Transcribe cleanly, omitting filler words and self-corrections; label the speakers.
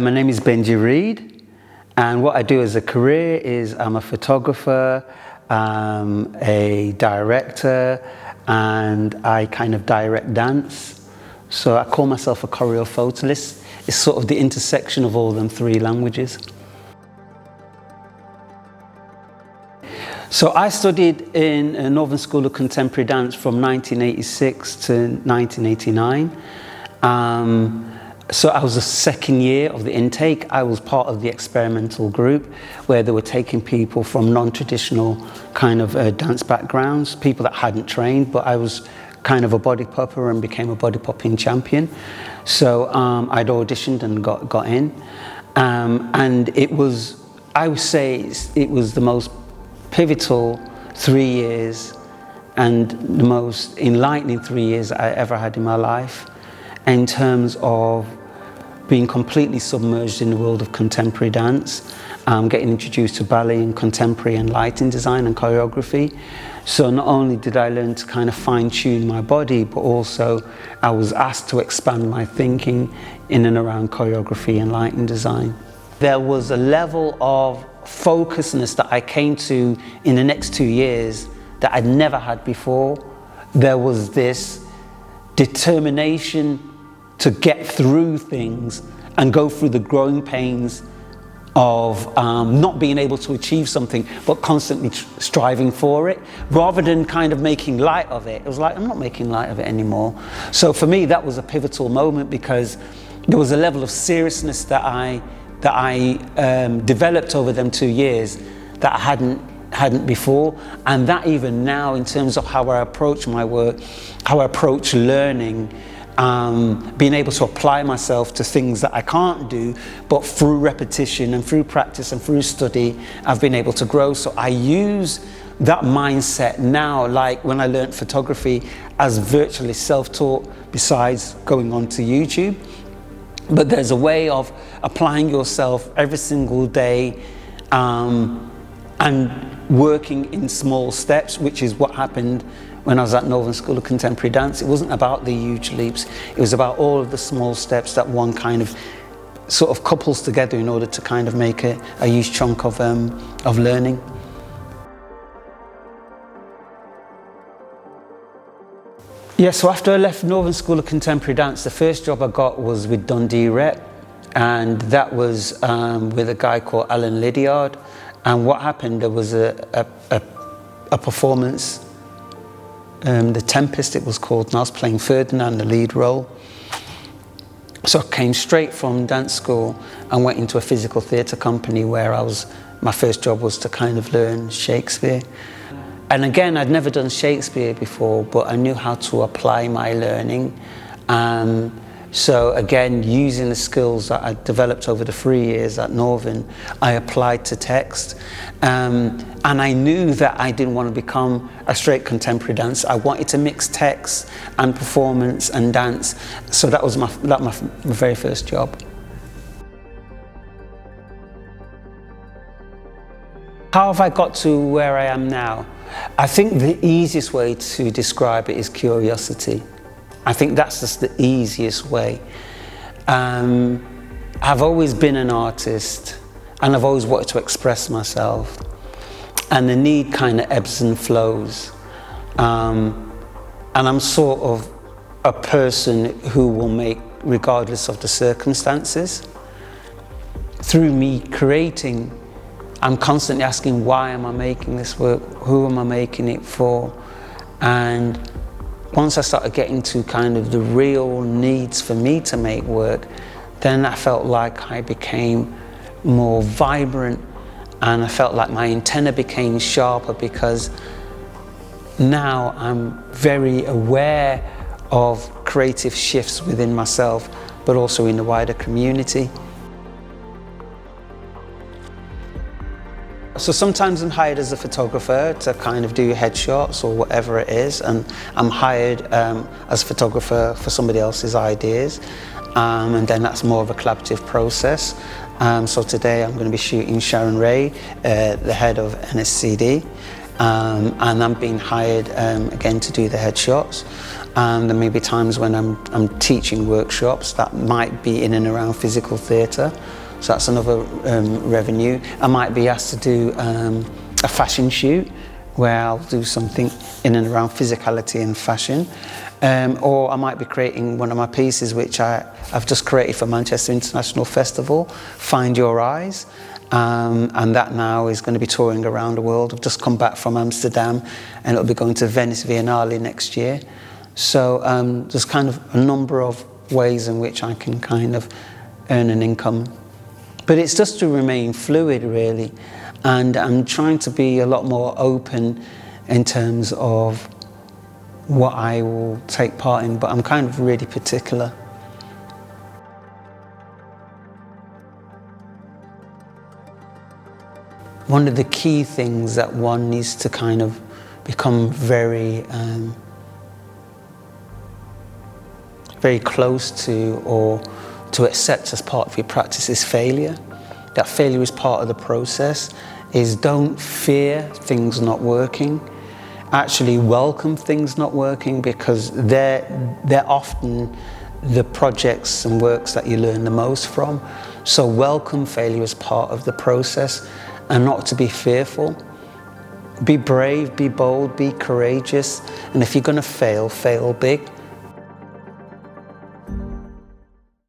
Speaker 1: My name is Benji Reid, and what I do as a career is I'm a photographer, a director, and I kind of direct dance. So I call myself a choreophotoist. It's sort of the intersection of all them three languages. So I studied in a Northern School of Contemporary Dance from 1986 to 1989. So I was the second year of the intake. I was part of the experimental group where they were taking people from non-traditional kind of dance backgrounds, people that hadn't trained, but I was kind of a body popper and became a body popping champion. So I'd auditioned and got in. And it was, I would say it was the most pivotal 3 years and the most enlightening 3 years I ever had in my life, in terms of being completely submerged in the world of contemporary dance, getting introduced to ballet and contemporary and lighting design and choreography. So not only did I learn to kind of fine-tune my body, but also I was asked to expand my thinking in and around choreography and lighting design. There was a level of focusness that I came to in the next 2 years that I'd never had before. There was this determination to get through things and go through the growing pains of not being able to achieve something, but constantly striving for it, rather than kind of making light of it. It was like, I'm not making light of it anymore. So for me, that was a pivotal moment, because there was a level of seriousness that I developed over them 2 years that I hadn't before, and that even now, in terms of how I approach my work, how I approach learning, being able to apply myself to things that I can't do, but through repetition and through practice and through study, I've been able to grow. So I use that mindset now, like when I learned photography, as virtually self-taught, besides going on to YouTube. But there's a way of applying yourself every single day and working in small steps, which is what happened when I was at Northern School of Contemporary Dance. It wasn't about the huge leaps, it was about all of the small steps that one kind of sort of couples together in order to kind of make a huge chunk of learning. Yeah, so after I left Northern School of Contemporary Dance, the first job I got was with Dundee Rep, and that was with a guy called Alan Lydiard. And what happened, there was a performance, The Tempest it was called, and I was playing Ferdinand, the lead role. So I came straight from dance school and went into a physical theatre company where my first job was to kind of learn Shakespeare. And again, I'd never done Shakespeare before, but I knew how to apply my learning. So again, using the skills that I developed over the 3 years at Northern, I applied to text. And I knew that I didn't want to become a straight contemporary dancer. I wanted to mix text and performance and dance. So that was my very first job. How have I got to where I am now? I think the easiest way to describe it is curiosity. I think that's just the easiest way. I've always been an artist, and I've always wanted to express myself, and the need kind of ebbs and flows. And I'm sort of a person who will make regardless of the circumstances. Through me creating, I'm constantly asking, why am I making this work? Who am I making it for? And once I started getting to kind of the real needs for me to make work, then I felt like I became more vibrant, and I felt like my antenna became sharper, because now I'm very aware of creative shifts within myself, but also in the wider community. So sometimes I'm hired as a photographer to kind of do headshots or whatever it is, and I'm hired as a photographer for somebody else's ideas, and then that's more of a collaborative process. So today I'm going to be shooting Sharon Ray, the head of NSCD, and I'm being hired again to do the headshots. And there may be times when I'm teaching workshops that might be in and around physical theatre, so that's another revenue. I might be asked to do a fashion shoot where I'll do something in and around physicality and fashion. Or I might be creating one of my pieces which I've just created for Manchester International Festival, Find Your Eyes, and that now is going to be touring around the world. I've just come back from Amsterdam and it'll be going to Venice Biennale next year. So there's kind of a number of ways in which I can kind of earn an income. But it's just to remain fluid, really, and I'm trying to be a lot more open in terms of what I will take part in, but I'm kind of really particular. One of the key things that one needs to kind of become very close to, or to accept as part of your practice, is failure. That failure is part of the process. Is don't fear things not working. Actually welcome things not working, because they're often the projects and works that you learn the most from. So welcome failure as part of the process, and not to be fearful. Be brave, be bold, be courageous, and if you're going to fail, fail big.